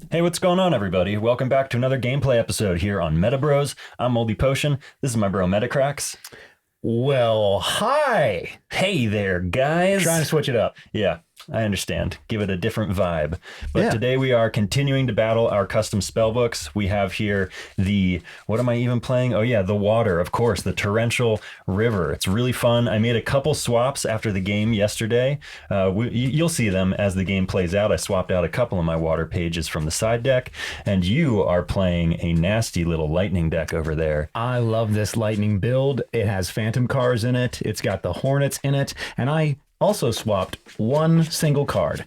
Hey, what's going on, everybody? Welcome back to another gameplay episode here on MetaBroz. I'm Moldy Potion. This is my bro Crax. Well, hi. Hey there, guys. Trying to switch it up. Yeah, I understand. Give it a different vibe. But today we are continuing to battle our custom spellbooks. We have here what am I even playing? Oh yeah, the water, of course, the Torrential River. It's really fun. I made a couple swaps after the game yesterday. You'll see them as the game plays out. I swapped out a couple of my water pages from the side deck, and you are playing a nasty little lightning deck over there. I love this lightning build. It has phantom cars in it. It's got the Hornets in it, and I also swapped one single card.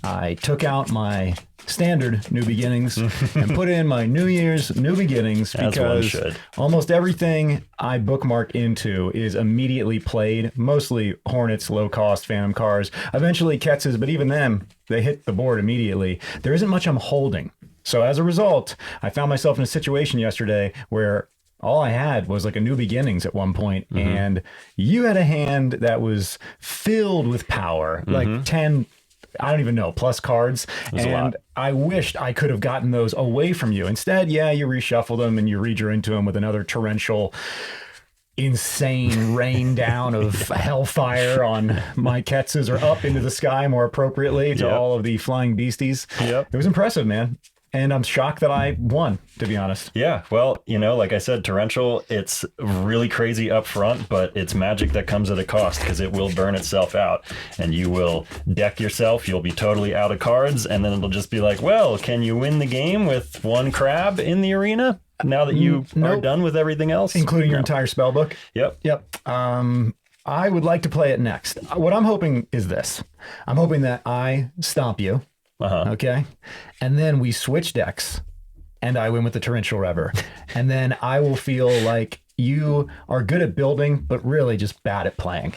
I took out my standard New Beginnings and put in my New Year's New Beginnings because almost everything I bookmark into is immediately played. Mostly Hornets, low cost phantom cars, eventually Ketses, but even them, they hit the board immediately. There isn't much I'm holding. So as a result, I found myself in a situation yesterday where all I had was like a New Beginnings at one point, and you had a hand that was filled with power, like 10, I don't even know, plus cards. And I wished I could have gotten those away from you. Instead, you reshuffle them and you redrew into them with another torrential, insane rain down of hellfire on my Ketses, or up into the sky more appropriately to all of the flying beasties. It was impressive, man. And I'm shocked that I won, to be honest. Yeah, well, like I said, Torrential, it's really crazy up front, but it's magic that comes at a cost because it will burn itself out. And you will deck yourself, you'll be totally out of cards, and then it'll just be like, well, can you win the game with one crab in the arena now that you are done with everything else? Including your entire spellbook? Yep. I would like to play it next. What I'm hoping is this. I'm hoping that I stomp you. Okay. And then we switch decks and I win with the Torrential River. And then I will feel like you are good at building, but really just bad at playing.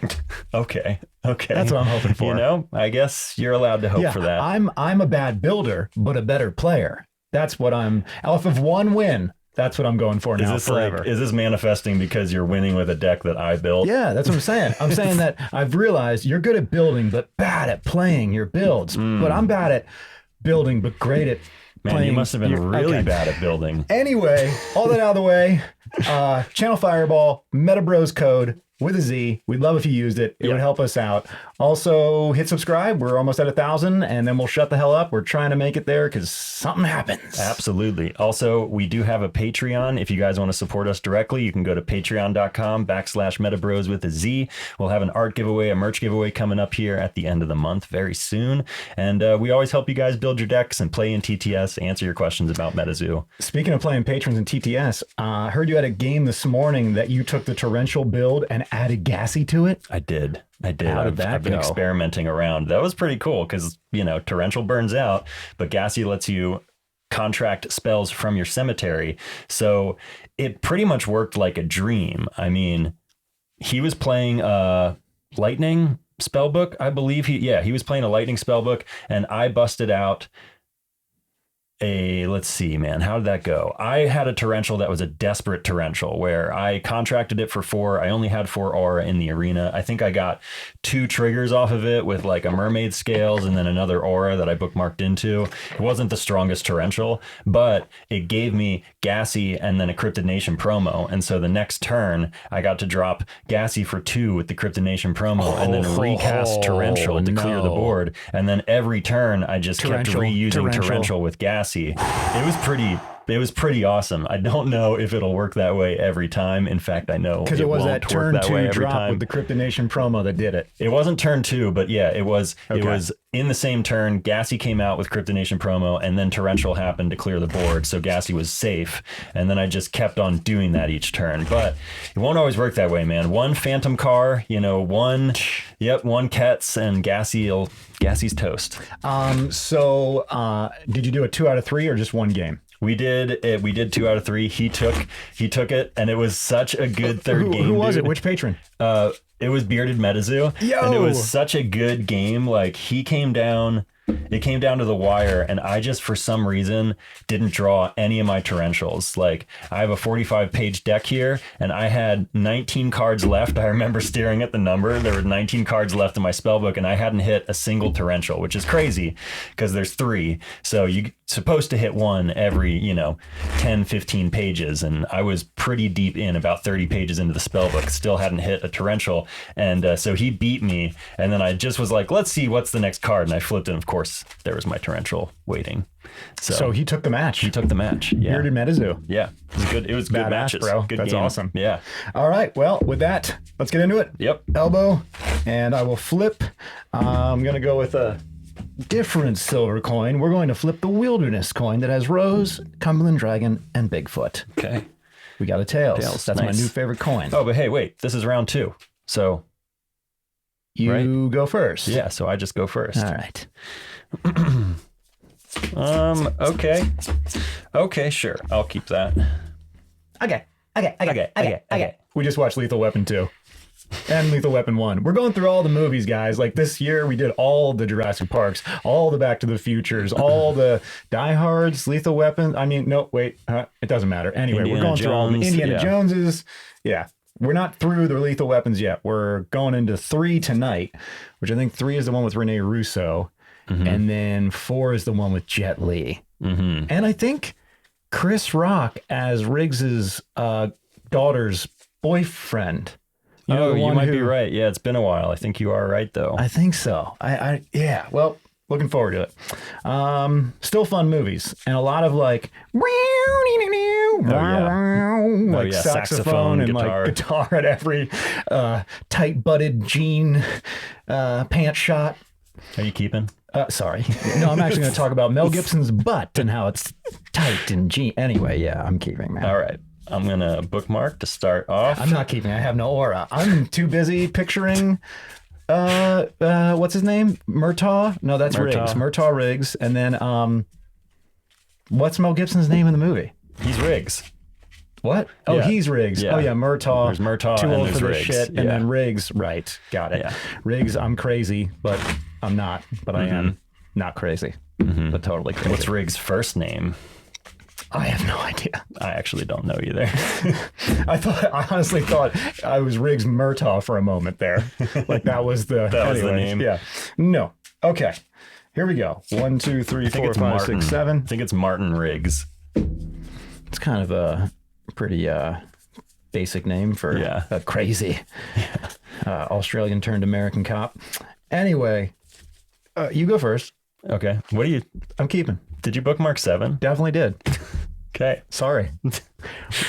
Okay. That's what I'm hoping for. I guess you're allowed to hope for that. I'm a bad builder, but a better player. That's what off of one win. That's what I'm going for now forever. Is this manifesting because you're winning with a deck that I built? Yeah, that's what I'm saying. I'm saying that I've realized you're good at building, but bad at playing your builds. But I'm bad at building, but great at playing. You must have been really bad at building. Anyway, all that out of the way. Channel Fireball, MetaBroz code with a Z. We'd love if you used it. It would help us out. Also, hit subscribe. We're almost at 1,000, and then we'll shut the hell up. We're trying to make it there because something happens. Absolutely. Also, we do have a Patreon. If you guys want to support us directly, you can go to patreon.com/MetaBroz with a Z. We'll have an art giveaway, a merch giveaway coming up here at the end of the month very soon. And we always help you guys build your decks and play in TTS, answer your questions about MetaZoo. Speaking of playing patrons in TTS, I heard you had a game this morning that you took the Torrential build and added Gassy to it. I did. How did that I've been experimenting around. That was pretty cool because, Torrential burns out, but Gassy lets you contract spells from your cemetery. So it pretty much worked like a dream. I mean, he was playing Lightning Spellbook, I believe. He was playing a Lightning Spellbook, and I busted out let's see, man, how did that go? I had a Torrential that was a desperate Torrential where I contracted it for 4. I only had 4 aura in the arena. I think I got 2 triggers off of it with like a Mermaid Scales and then another aura that I bookmarked into. It wasn't the strongest Torrential, but it gave me Gassy and then a Cryptid Nation promo. And so the next turn I got to drop Gassy for 2 with the Cryptid Nation promo and then recast Torrential to clear the board. And then every turn I just kept reusing Torrential with Gassy. It was pretty awesome. I don't know if it'll work that way every time. In fact, I know because it was that turn 2 drop with the Cryptid Nation promo that did it. It wasn't turn 2, but yeah, it was. Okay. It was in the same turn. Gassy came out with Cryptid Nation promo, and then Torrential happened to clear the board, so Gassy was safe. And then I just kept on doing that each turn. But it won't always work that way, man. One Phantom car, one Kets, and Gassy's toast. So did you do a 2 out of 3 or just one game? We did 2 out of 3. He took it, and it was such a good third game. Who was it? Which patron? It was Bearded MetaZoo. And it was such a good game. Like, he came down It came down to the wire, and I just, for some reason, didn't draw any of my torrentials. Like, I have a 45-page deck here, and I had 19 cards left. I remember staring at the number. There were 19 cards left in my spellbook, and I hadn't hit a single torrential, which is crazy, because there's 3. So supposed to hit one every 10, 15 pages, and I was pretty deep in, about 30 pages into the spell book, still hadn't hit a torrential, and so he beat me, and then I just was like, let's see what's the next card, and I flipped, and of course there was my torrential waiting. So he took the match. He took the match. Yeah. Here did MetaZoo. Yeah, it was good. It was good Badass, matches, bro. Good That's game. awesome. Yeah. All right. Well, with that, let's get into it. Yep. Elbow, and I will flip. I'm gonna go with a different silver coin. We're going to flip the Wilderness coin that has Rose, Cumberland Dragon, and Bigfoot. Okay. We got a Tails. That's nice. my new favorite coin. Oh, but hey, wait. This is round 2. So you go first. yeah, so I just go first. All right. Okay, sure. I'll keep that. Okay. We just watched Lethal Weapon 2 and Lethal Weapon 1. We're going through all the movies, guys. Like this year, we did all the Jurassic Parks, all the Back to the Futures, all the Die Hards, Lethal Weapon. I mean, no, wait, it doesn't matter. Anyway, we're going through all the Indiana Joneses. Yeah. We're not through the Lethal Weapons yet. We're going into 3 tonight, which I think 3 is the one with Rene Russo. Mm-hmm. And then 4 is the one with Jet Li. Mm-hmm. And I think Chris Rock as Riggs's daughter's boyfriend. You might be right. Yeah, it's been a while. I think you are right, though. I think so. Yeah. Well, looking forward to it. Still fun movies, and a lot of like saxophone and guitar. like guitar at every tight-butted jean pant shot. Are you keeping? Sorry. No, I'm actually going to talk about Mel Gibson's butt and how it's tight and jean. Anyway, yeah, I'm keeping, man. All right. I'm going to bookmark to start off. I'm not keeping. I have no aura. I'm too busy picturing, what's his name? Murtaugh? No, that's Riggs. Murtaugh Riggs. And then, what's Mel Gibson's name in the movie? He's Riggs. What? Oh, yeah. He's Riggs. Yeah. Oh, yeah, Murtaugh. There's Murtaugh too and old there's for this Riggs. shit. And then Riggs. Right. Got it. Yeah. Riggs, I'm crazy, but I'm not. But I am not crazy. Mm-hmm. But totally crazy. What's Riggs' first name? I have no idea. I actually don't know either. I honestly thought I was Riggs Murtaugh for a moment there. Like that was the name. Yeah. No. Okay. Here we go. 1, 2, 3, 4, 5, 6, 7. I think it's Martin Riggs. It's kind of a pretty basic name for a crazy Australian turned American cop. Anyway, you go first. Okay. What are you? I'm keeping. Did you bookmark 7? Definitely did. Okay. Sorry.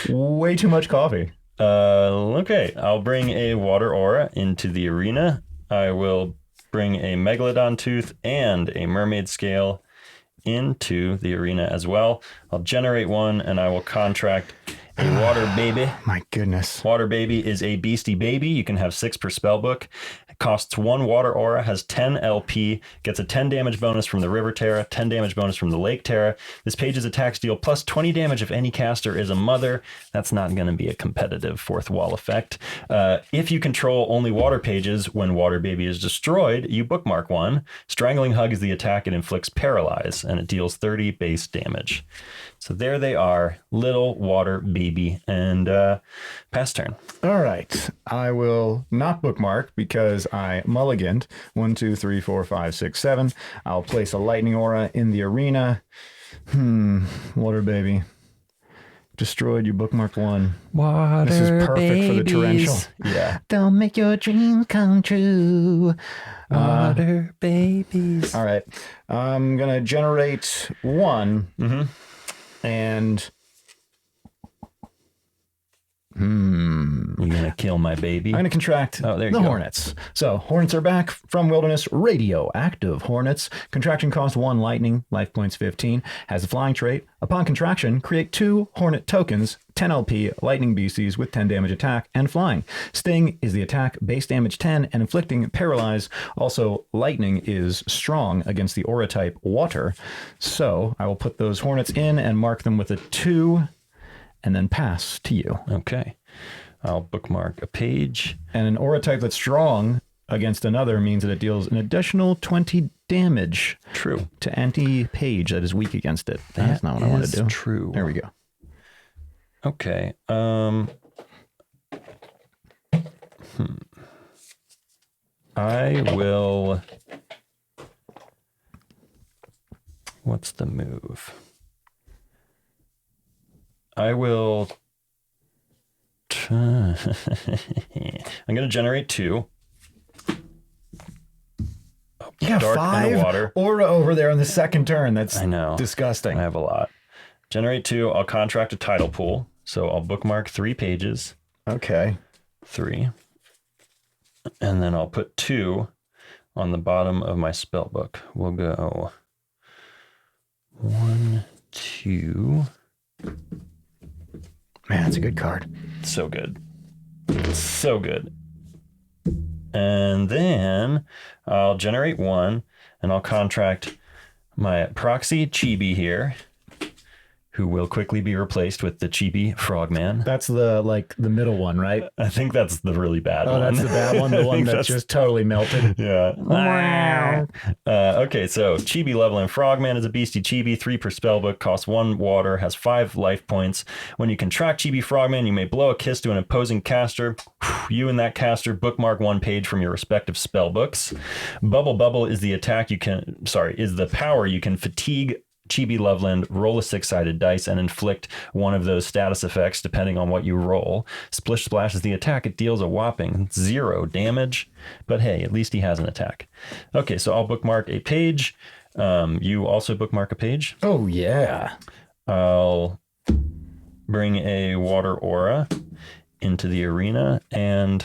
Way too much coffee. Okay. I'll bring a water aura into the arena. I will bring a Megalodon tooth and a Mermaid Scale into the arena as well. I'll generate one and I will contract a water baby. My goodness. Water baby is a beastie baby. You can have 6 per spell book. Costs 1 water aura, has 10 LP, gets a 10 damage bonus from the River Terra, 10 damage bonus from the Lake Terra. This page's attacks deal plus 20 damage if any caster is a mother. That's not going to be a competitive 4th wall effect. If you control only water pages, when Water Baby is destroyed, you bookmark 1. Strangling Hug is the attack. It inflicts paralyze, and it deals 30 base damage. So there they are, little water baby, and pass turn. All right. I will not bookmark because I mulliganed. 1, 2, 3, 4, 5, 6, 7. I'll place a lightning aura in the arena. Water baby. Destroyed, you bookmarked 1. Water This is perfect for the torrential. Yeah. They'll make your dreams come true. Water babies. All right. I'm going to generate 1. And You're going to kill my baby? I'm going to contract there you the go. Hornets. So Hornets are back from Wilderness. Radioactive Hornets. Contraction cost 1 lightning, life points 15. Has a flying trait. Upon contraction, create 2 Hornet tokens, 10 LP, lightning beasties with 10 damage attack and flying. Sting is the attack, base damage 10, and inflicting paralyze. Also, lightning is strong against the aura type water. So I will put those Hornets in and mark them with a 2. And then pass to you. Okay. I'll bookmark a page. And an aura type that's strong against another means that it deals an additional 20 damage. True. To anti-page that is weak against it. That's not what I want to do. True. There we go. Okay. I will What's the move? I will... I'm going to generate 2. You got Dark 5 underwater. aura over there on the second turn. That's I know. disgusting. I have a lot. Generate 2. I'll contract a Tidal Pull. So I'll bookmark 3 pages. Okay. 3. And then I'll put 2 on the bottom of my spell book. We'll go 1, 2. Man, that's a good card. So good. So good. And then I'll generate 1 and I'll contract my proxy Chibi here, who will quickly be replaced with the Chibi Frogman. That's the middle one, right? I think that's the really bad one. Oh, that's the bad one, the one that just totally melted. Yeah. Okay, so Chibi leveling Frogman is a beastie Chibi, 3 per spellbook, costs 1 water, has 5 life points. When you contract Chibi Frogman, you may blow a kiss to an opposing caster. You and that caster bookmark 1 page from your respective spellbooks. Bubble is the power you can fatigue Chibi Loveland, roll a 6-sided dice and inflict one of those status effects depending on what you roll. Splish Splash is the attack. It deals a whopping 0 damage, but hey, at least he has an attack. Okay, so I'll bookmark a page. You also bookmark a page. Oh, yeah. I'll bring a water aura into the arena and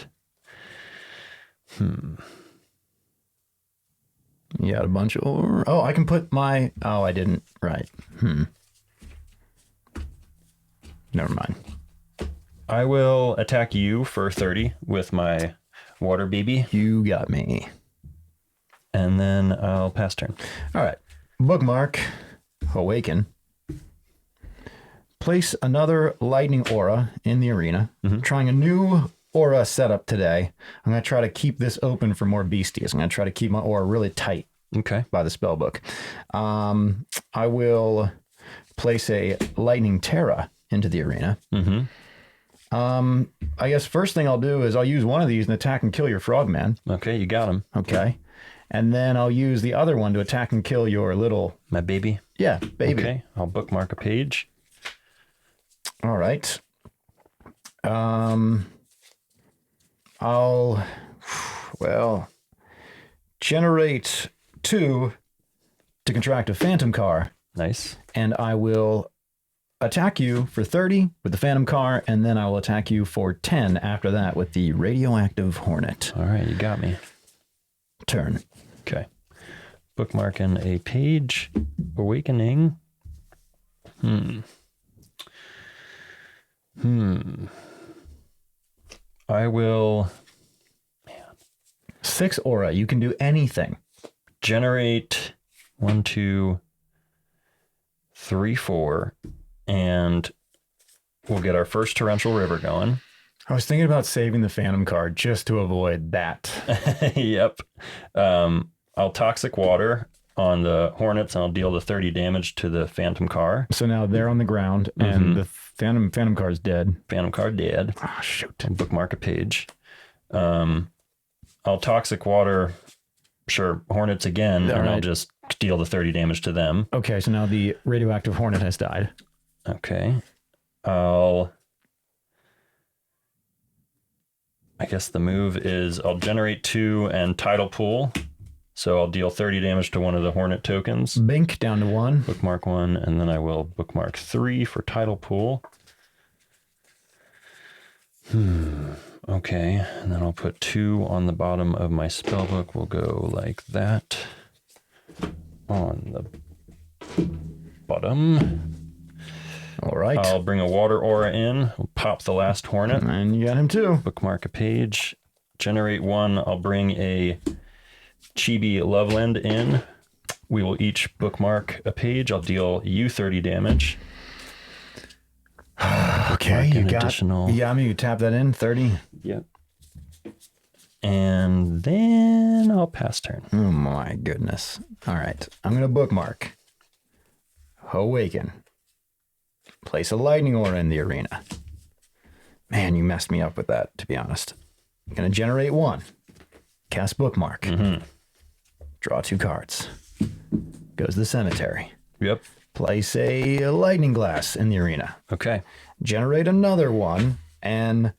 You got a bunch of... Oh, I can put my... Oh, I didn't. Right. Never mind. I will attack you for 30 with my water BB. You got me. And then I'll pass turn. All right. Bookmark. Awaken. Place another lightning aura in the arena. Trying a new aura setup today. I'm going to try to keep this open for more beasties. I'm going to try to keep my aura really tight. Okay. By the spellbook. I will place a lightning Terra into the arena. I guess first thing I'll do is I'll use one of these and attack and kill your frogman. Okay, you got him. Okay. And then I'll use the other one to attack and kill your little... My baby? Yeah, baby. Okay, I'll bookmark a page. All right. I'll generate 2 to contract a phantom car. Nice. And I will attack you for 30 with the phantom car, and then I will attack you for 10 after that with the radioactive hornet. All right, you got me. Turn. Okay. Bookmarking a page. Awakening. I will... 6 aura. You can do anything. Generate 1, 2, 3, 4, and we'll get our first Torrential River going. I was thinking about saving the phantom card just to avoid that. Yep. I'll Toxic Water on the Hornets, and I'll deal the 30 damage to the Phantom Car. So now they're on the ground, and the phantom car's dead. Phantom Car dead. Oh, shoot. And bookmark a page. I'll Toxic Water, Hornets again, and I'll just deal the 30 damage to them. Okay, so now the radioactive hornet has died. Okay. I guess the move is I'll generate 2 and Tidal Pull. So I'll deal 30 damage to one of the Hornet tokens. Bink down to 1. Bookmark 1, and then I will bookmark 3 for Tidal Pull. Okay, and then I'll put 2 on the bottom of my spellbook. We'll go like that. On the bottom. All right. I'll bring a water aura in. We'll pop the last Hornet. And you got him too. Bookmark a page. Generate 1. I'll bring a Chibi Loveland in. We will each bookmark a page. I'll deal you 30 damage. Okay, you got additional. Yeah, I mean, you tap that in, 30. Yep. And then I'll pass turn. Oh my goodness. All right, I'm going to bookmark. Awaken. Place a lightning aura in the arena. Man, you messed me up with that, to be honest. I'm going to generate 1. Cast bookmark. Draw 2 cards. Goes to the cemetery. Yep. Place a lightning glass in the arena. Okay. Generate another one and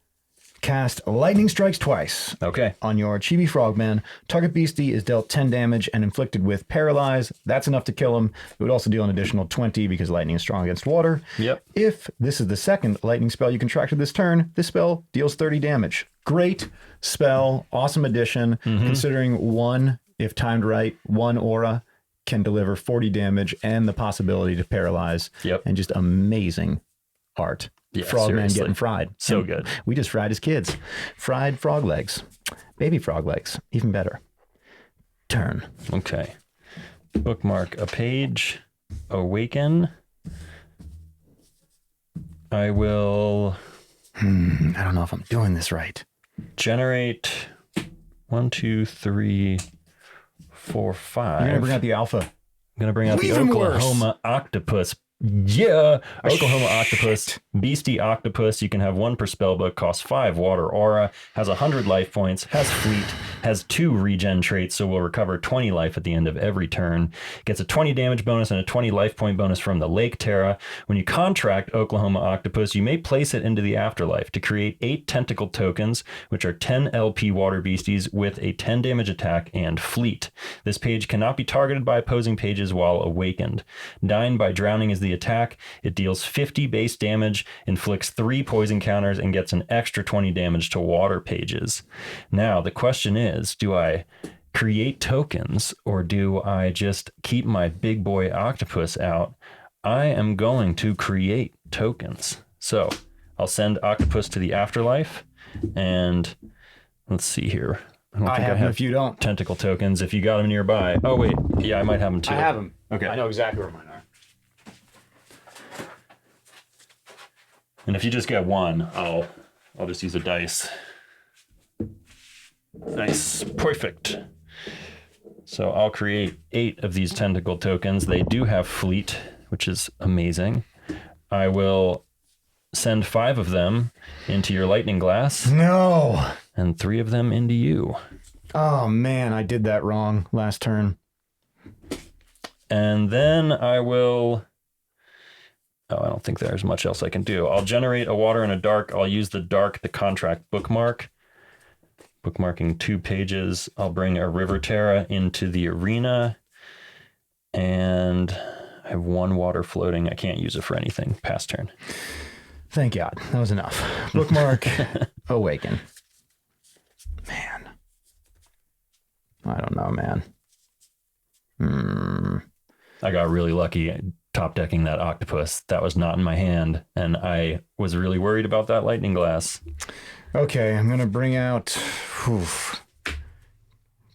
cast lightning strikes twice. Okay. On your Chibi Frogman, target beastie is dealt 10 damage and inflicted with Paralyze. That's enough to kill him. It would also deal an additional 20 because lightning is strong against water. Yep. If this is the second lightning spell you contracted this turn, this spell deals 30 damage. Great spell. Awesome addition. Considering one, if timed right, one aura can deliver 40 damage and the possibility to paralyze. Yep. And just amazing art. Yeah, Frogman seriously. getting fried. So And good. We just fried his kids. Fried frog legs. Baby frog legs. Even better. Turn. Okay. Bookmark a page. Awaken. I will I don't know if I'm doing this right. generate 1, 2, 3, 4, 5. You're going to bring out the alpha. I'm gonna bring out the Even worse. Oklahoma Octopus. Yeah, Oklahoma Octopus, Beastie Octopus. You can have one per spellbook, costs 5 water aura, has 100 life points, has fleet, has 2 regen traits, so will recover 20 life at the end of every turn. Gets a 20 damage bonus and a 20 life point bonus from the Lake Terra. When you contract Oklahoma Octopus, you may place it into the afterlife to create 8 tentacle tokens, which are 10 LP water beasties with a 10 damage attack and fleet. This page cannot be targeted by opposing pages while awakened. Dying by drowning is the attack. It deals 50 base damage, inflicts 3 poison counters, and gets an extra 20 damage to water pages. Now, the question is, do I create tokens or do I just keep my big boy octopus out? I am going to create tokens. So I'll send Octopus to the afterlife, and let's see here. I don't I think have them if you don't. tentacle tokens if you got them nearby. Oh, wait. Yeah, I might have them too. I have them. Okay. I know exactly where mine are. And if you just get one, I'll just use a dice. Nice. Perfect. So I'll create 8 of these tentacle tokens. They do have fleet, which is amazing. I will send 5 of them into your lightning glass No. and 3 of them into you. Oh, man. I did that wrong last turn. And then I will... Oh, I don't think there's much else I can do. I'll generate a water and a dark. I'll use the dark to contract bookmark. Bookmarking 2 pages. I'll bring a river Terra into the arena. And I have 1 water floating. I can't use it for anything. Pass turn. Thank God. That was enough. Bookmark. Awaken. Man. I don't know, man. I got really lucky top decking that octopus. That was not in my hand. And I was really worried about that lightning glass. Okay, I'm going to bring out...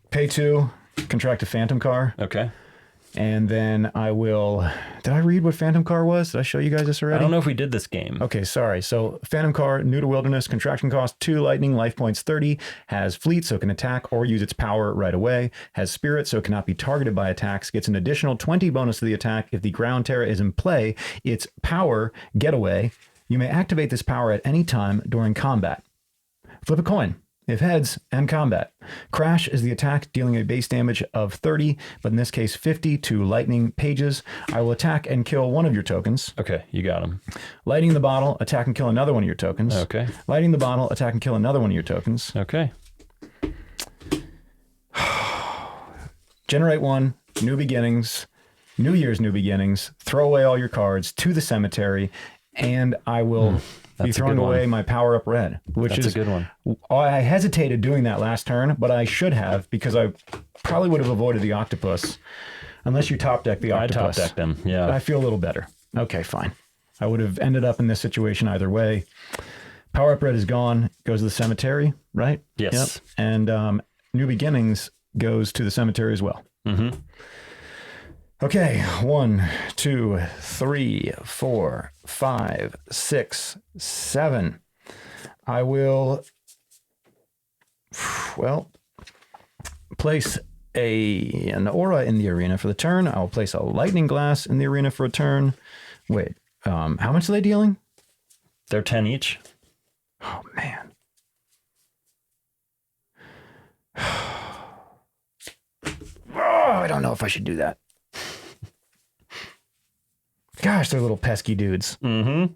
Pay 2, contract a phantom car, Okay. and then I will... Did I read what phantom car was? Did I show you guys this already? I don't know if we did this game. Okay, sorry. So phantom car, new to wilderness, contraction cost 2 lightning, life points 30, has fleet so it can attack or use its power right away, has spirit so it cannot be targeted by attacks, gets an additional 20 bonus to the attack if the ground terra is in play, its power getaway. You may activate this power at any time during combat. Flip a coin. If heads, end combat. Crash is the attack, dealing a base damage of 30, but in this case 50 to lightning pages. I will attack and kill one of your tokens. Okay, you got him. Lighting the bottle, attack and kill another one of your tokens. Okay. Lighting the bottle, attack and kill another one of your tokens. Okay. Generate 1, new beginnings, New Year's new beginnings, throw away all your cards to the cemetery, and I will be that's a throwing good one. away my Powerup Red, which That's is a good one. I hesitated doing that last turn, but I should have because I probably would have avoided the octopus unless you top deck the I octopus. top decked him. Yeah. I feel a little better. Okay, fine. I would have ended up in this situation either way. Powerup Red is gone, goes to the cemetery, right? Yes. Yep. And New Beginnings goes to the cemetery as well. Mm-hmm. Okay, 1, 2, 3, 4, 5, 6, 7. I will, well, place an aura in the arena for the turn. I'll place a lightning glass in the arena for a turn. Wait, how much are they dealing? They're 10 each. Oh, man. Oh, I don't know if I should do that. Gosh, they're little pesky dudes. Mm-hmm.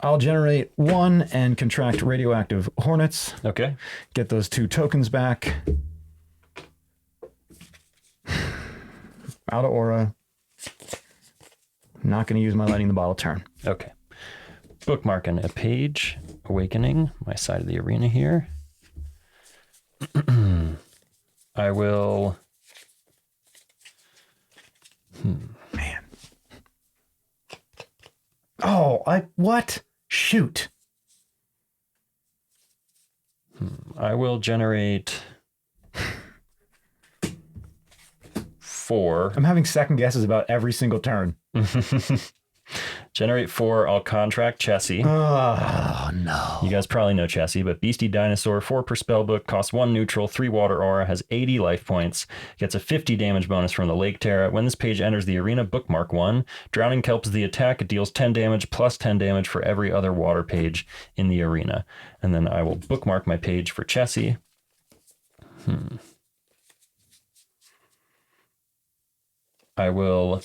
I'll generate 1 and contract Radioactive Hornets. Okay. Get those 2 tokens back. Out of aura. Not going to use my Lighting the Bottle turn. Okay. Bookmarking a page. Awakening. My side of the arena here. I will... Man. Oh, what? Shoot. I will generate 4. I'm having second guesses about every single turn. Generate 4. I'll contract Chessie. Oh, no. You guys probably know Chessie, but Beastie Dinosaur, 4 per spellbook, costs 1 neutral, 3 water aura, has 80 life points, gets a 50 damage bonus from the Lake Terra. When this page enters the arena, bookmark 1. Drowning Kelps the attack. It deals 10 damage plus 10 damage for every other water page in the arena. And then I will bookmark my page for Chessie. I will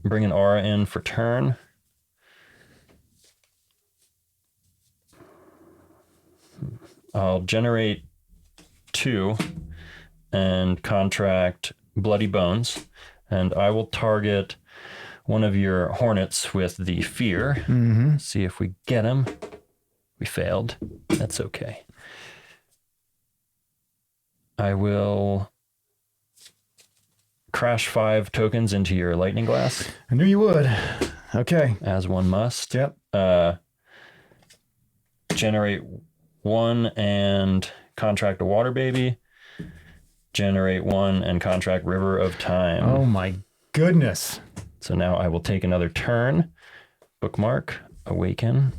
bring an aura in for turn. I'll generate 2 and contract Bloody Bones, and I will target one of your Hornets with the Fear. See if we get him. We failed. That's okay. I will crash 5 tokens into your Lightning Glass. I knew you would. Okay. As one must. Yep. Generate 1 and contract a Water Baby. Generate 1 and contract River of Time. Oh my goodness. So now I will take another turn. Bookmark, awaken.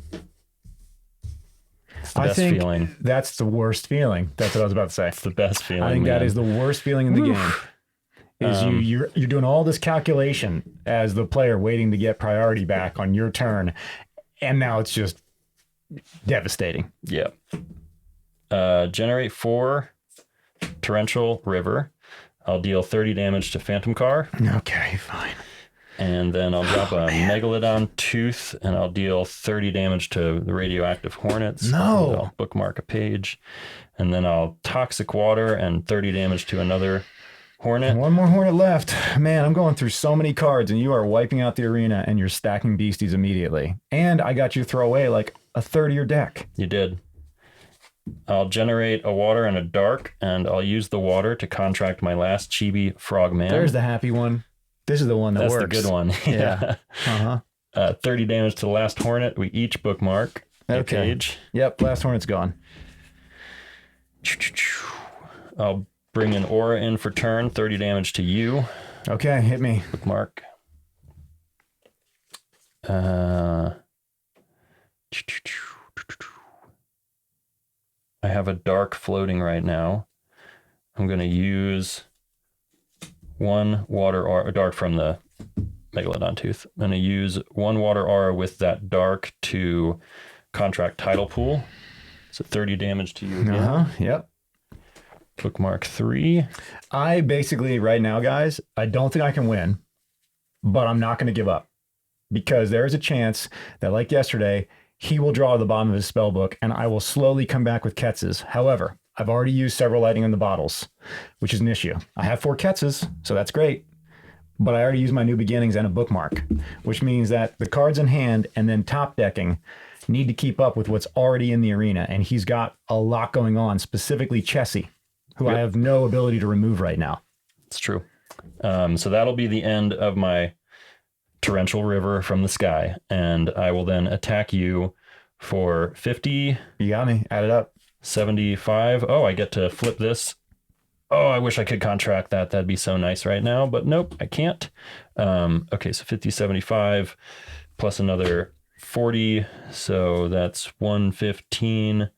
It's the best feeling. That's the worst feeling. That's what I was about to say. It's the best feeling. I think that is the worst feeling in the game. Is you're doing all this calculation as the player waiting to get priority back on your turn, and now it's just devastating. Yep. Generate 4 Torrential River. I'll deal 30 damage to Phantom Car. Okay, fine. And then I'll drop a Megalodon Tooth, and I'll deal 30 damage to the Radioactive Hornets. No. And I'll bookmark a page. And then I'll Toxic Water and 30 damage to another Hornet. One more Hornet left. Man, I'm going through so many cards, and you are wiping out the arena, and you're stacking beasties immediately. And I got you to throw away like a third of your deck. You did. I'll generate a water and a dark, and I'll use the water to contract my last Chibi Frogman. There's the happy one. This is the one that That's works. the good one. Yeah. Uh-huh. 30 damage to the last Hornet. We each bookmark a page. Yep, last Hornet's gone. I'll bring an aura in for turn. 30 damage to you. Okay, hit me. Bookmark. I have a dark floating right now. I'm going to use 1 water aura, dark from the Megalodon Tooth. I'm going to use 1 water aura with that dark to contract Tidal Pull. So 30 damage to you again. Yep. Bookmark 3. I basically, right now, guys, I don't think I can win, but I'm not going to give up. Because there is a chance that, like yesterday, he will draw the bottom of his spell book, and I will slowly come back with Ketzes. However, I've already used several Lighting in the Bottles, which is an issue. I have 4 Ketzes, so that's great. But I already used my New Beginnings and a Bookmark, which means that the cards in hand and then top decking need to keep up with what's already in the arena. And he's got a lot going on, specifically Chessie, who I have no ability to remove right now. It's true. So that'll be the end of my Torrential River from the sky, and I will then attack you for 50. You got me. Add it up. 75. Oh, I get to flip this. Oh, I wish I could contract that. That'd be so nice right now, but nope, I can't. Okay, so 50, 75 plus another 40. So that's 115.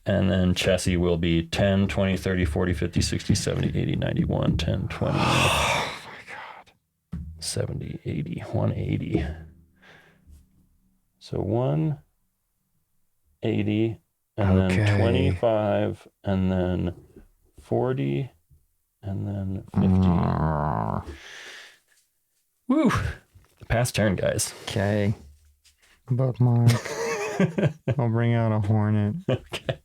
And then Chessie will be 10, 20, 30, 40, 50, 60, 70, 80, 91, 10, 20. 70, 80, 180. So 180, and then 25, and then 40, And then 50. Woo! Pass turn, guys. Okay. Bookmark. I'll bring out a hornet. Okay.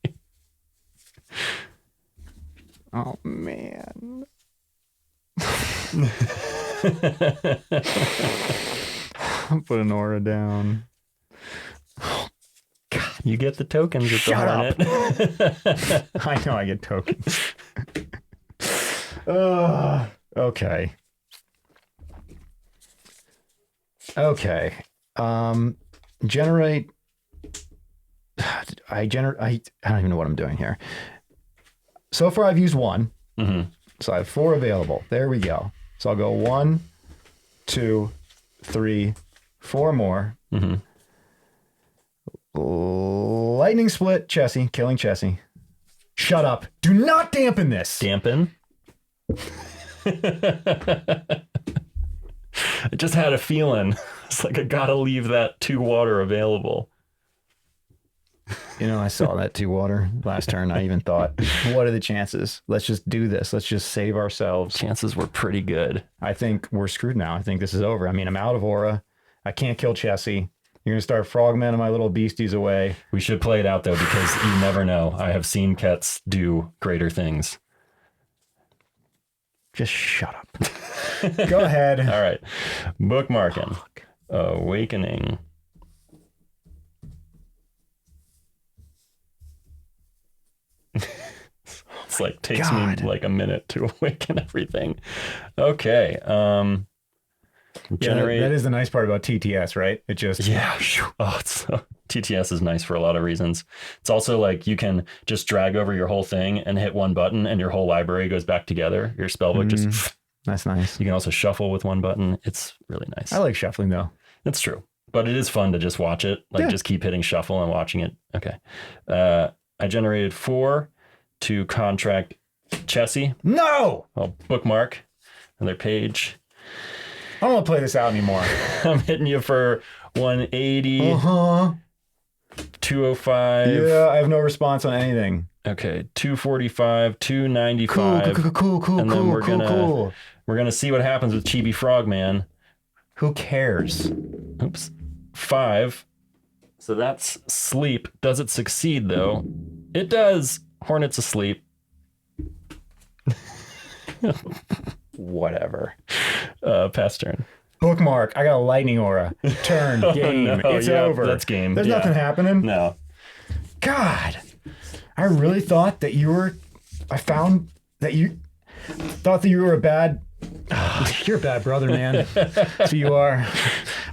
Oh, man. I'll put an aura down. You get the tokens at Shut up. the hornet. I know I get tokens. Okay. Okay. Generate. I don't even know what I'm doing here. So far, I've used one. Mm-hmm. So I have 4 available. There we go. So I'll go 1, 2, 3, 4 more. Mm-hmm. Lightning split, Chessie, killing Chessie. Shut up. Do not dampen this. Dampen. I just had a feeling. It's like I gotta leave that 2 water available. You know, I saw that 2 water last turn. I even thought, what are the chances? Let's just do this. Let's just save ourselves. Chances were pretty good. I think we're screwed now. I think this is over. I mean, I'm out of aura. I can't kill Chessie. You're going to start frogman and my little beasties away. We should play it out, though, because you never know. I have seen Kets do greater things. Just shut up. Go ahead. All right. Bookmarking. Awakening. It's like takes me like a minute to awaken everything. Okay. Generate. That is the nice part about TTS, right? It just TTS is nice for a lot of reasons. It's also like you can just drag over your whole thing and hit one button and your whole library goes back together. Your spellbook just that's nice. You can also shuffle with one button. It's really nice. I like shuffling though. It's true. But it is fun to just watch it. Like just keep hitting shuffle and watching it. Okay. I generated 4 to contract Chessie. No! I'll bookmark another page. I don't want to play this out anymore. I'm hitting you for 180. 205. Yeah, I have no response on anything. Okay, 245, 295. Cool. And then we're gonna see what happens with Chibi Frogman. Who cares? Oops. 5. So that's sleep. Does it succeed though? It does. Hornet's asleep. Whatever. Pass turn. Bookmark. I got a lightning aura. Turn. Game. No, it's over. That's game. There's nothing happening. No. God. I really thought that you were... I found that you... Thought that you were a bad... You're a bad brother, man. So you are.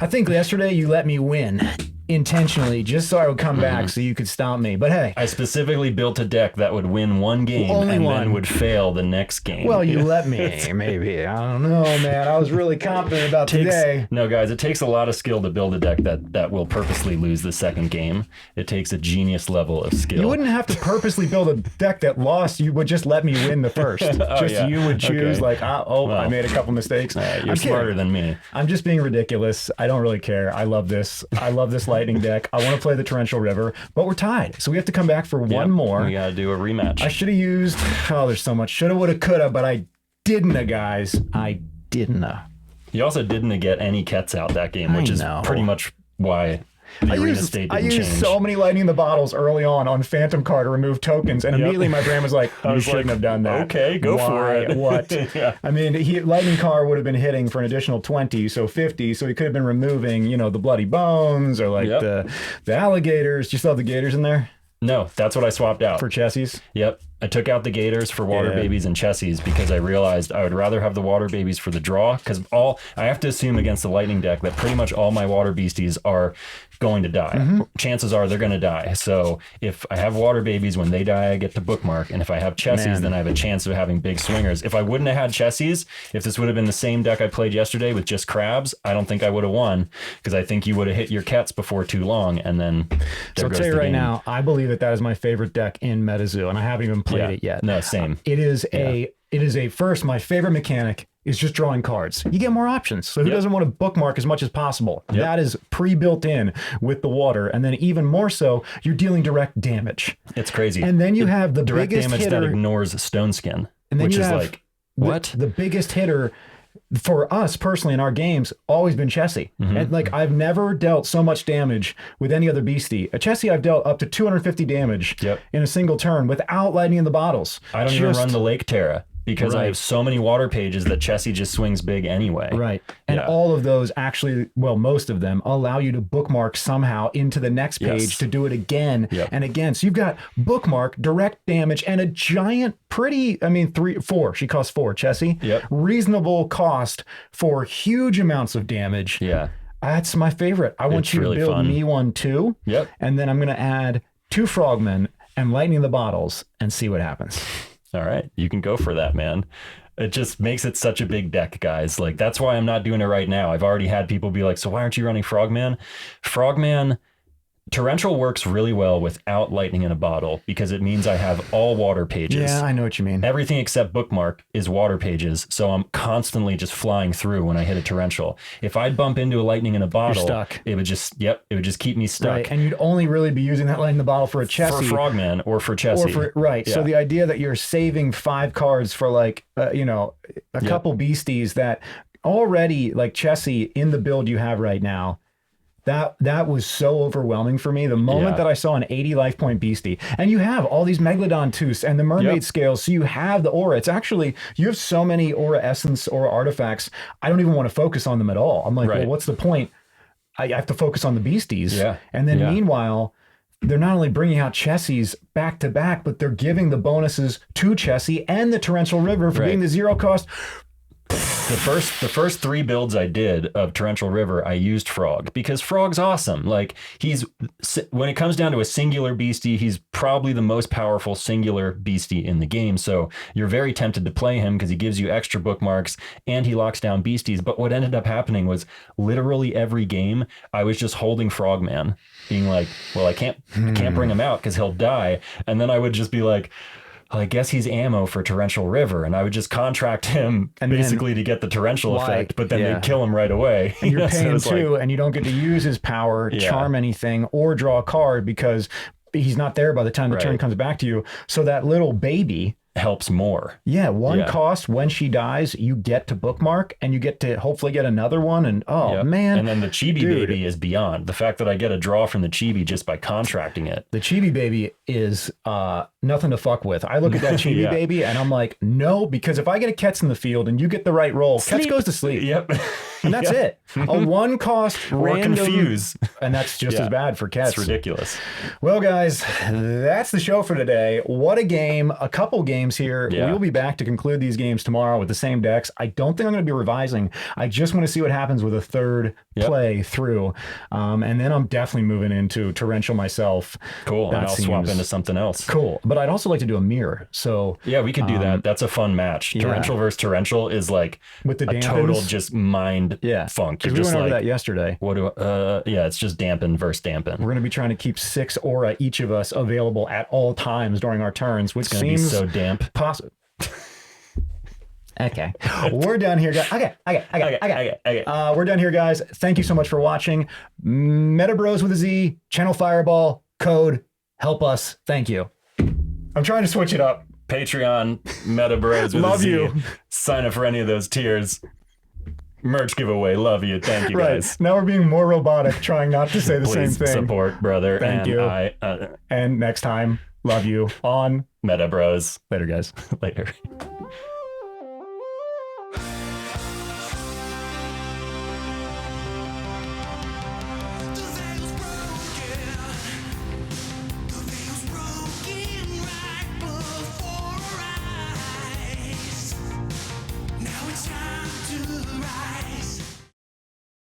I think yesterday you let me win. Intentionally, just so I would come back so you could stop me. But hey, I specifically built a deck that would win one game then would fail the next game. Well, you let me, maybe. I don't know, man. I was really confident about today. No, guys, it takes a lot of skill to build a deck that will purposely lose the second game. It takes a genius level of skill. You wouldn't have to purposely build a deck that lost. You would just let me win the first. You would choose I made a couple mistakes. You're smarter than me. I'm just being ridiculous. I don't really care. I love this. I love this lightning deck. I want to play the Torrential River, but we're tied. So we have to come back for one more. We got to do a rematch. I should have used, there's so much. Shoulda, woulda, coulda, but I didn't, guys. I didn't. You also didn't get any Kets out that game, which is pretty much why the arena state didn't change. I used so many lightning in the bottles early on Phantom Card to remove tokens, and immediately my brain was like, you shouldn't have done that. Okay, go for it. What? I mean, lightning card would have been hitting for an additional 20, so 50, so he could have been removing, the bloody bones or the alligators. Do you still have the gators in there? No, that's what I swapped out. For Chessies? Yep. I took out the gators for water babies and Chessies because I realized I would rather have the water babies for the draw, because I have to assume against the lightning deck that pretty much all my water beasties are going to die. Chances are they're going to die. So if I have water babies, when they die, I get to bookmark. And if I have Chessies, then I have a chance of having big swingers. If I wouldn't have had Chessies, if this would have been the same deck I played yesterday with just crabs, I don't think I would have won, because I think you would have hit your Kets before too long. And then so I'll tell you right now, I believe that is my favorite deck in MetaZoo, and I haven't even played it yet. No, same. It is first, my favorite mechanic is just drawing cards. You get more options. So who doesn't want to bookmark as much as possible? That is pre-built in with the water. And then even more so, you're dealing direct damage. It's crazy. And then you have the direct biggest damage hitter that ignores stone skin, and then which you is have, like The biggest hitter for us personally in our games always been Chessie. And like I've never dealt so much damage with any other beastie. A Chessie I've dealt up to 250 damage in a single turn without lightning in the bottles. I don't even run the Lake Terra because I have so many water pages that Chessie just swings big anyway. Right. And all of those actually, well, most of them allow you to bookmark somehow into the next page to do it again and again. So you've got bookmark, direct damage, and a giant, pretty, I mean, 4. She costs 4, Chessie. Reasonable cost for huge amounts of damage. That's my favorite. I want you to build me one too. And then I'm going to add 2 frogmen and lightning the bottles and see what happens. All right, you can go for that, man. It just makes it such a big deck, guys. Like, that's why I'm not doing it right now. I've already had people be like, so why aren't you running Frogman? Frogman, Torrential works really well without lightning in a bottle because it means I have all water pages. Yeah, I know what you mean. Everything except Bookmark is water pages, so I'm constantly just flying through when I hit a Torrential. If I bump into a lightning in a bottle, you're stuck. It would just keep me stuck. Right, and you'd only really be using that lightning in the bottle for a Chessie. For Frogman or for Chessie. So the idea that you're saving 5 cards for like, a couple beasties that already, like Chessie in the build you have right now, that was so overwhelming for me. The moment that I saw an 80 life point beastie, and you have all these Megalodon tooths and the Mermaid Scale, so you have the aura. It's actually, you have so many aura essence, aura artifacts, I don't even want to focus on them at all. I'm like, well, what's the point? I have to focus on the beasties. And then meanwhile, they're not only bringing out Chessies back to back, but they're giving the bonuses to Chessie and the Torrential River for being the 0 cost. The first 3 builds I did of Torrential River, I used Frog because Frog's awesome. Like, when it comes down to a singular beastie, he's probably the most powerful singular beastie in the game. So you're very tempted to play him because he gives you extra bookmarks and he locks down beasties. But what ended up happening was literally every game I was just holding Frogman, being like, well, I can't bring him out because he'll die. And then I would just be like, well, I guess he's ammo for Torrential River, and I would just contract him basically to get the torrential effect, but then they'd kill him right away. And you're paying too, and you don't get to use his power, charm anything, or draw a card because he's not there by the time the turn comes back to you. So that little baby helps more. One cost when she dies, you get to bookmark and you get to hopefully get another one. And man. And then the Chibi baby is beyond. The fact that I get a draw from the Chibi just by contracting it. The Chibi baby is nothing to fuck with. I look at that Chibi baby and I'm like, no, because if I get a Ketz in the field and you get the right roll, Ketz goes to sleep. And that's it. A 1 cost random. Confuse. And that's just as bad for Ketz. It's ridiculous. Well, guys, that's the show for today. What a game. A couple games here. We'll be back to conclude these games tomorrow with the same decks. I don't think I'm going to be revising. I just want to see what happens with a third play through. And then I'm definitely moving into Torrential myself. Cool. And I'll swap into something else. Cool. But I'd also like to do a mirror. So yeah, we could do that. That's a fun match. Torrential versus Torrential is like with the Dampens, total just mind funk. You're just went over like, that yesterday. What do it's just Dampen versus Dampen. We're going to be trying to keep 6 aura each of us available at all times during our turns, which seems be so damp. Possible. Okay. We're done here, guys. Okay. We're done here, guys. Thank you so much for watching. MetaBroz with a Z, Channel Fireball, code, help us. Thank you. I'm trying to switch it up. Patreon, MetaBroz with Love a Z. you. Sign up for any of those tiers. Merch giveaway. Love you. Thank you, guys. Now we're being more robotic, trying not to say the same thing. Support, brother. Thank you. And next time, love you on MetaBroz. Later, guys. Later.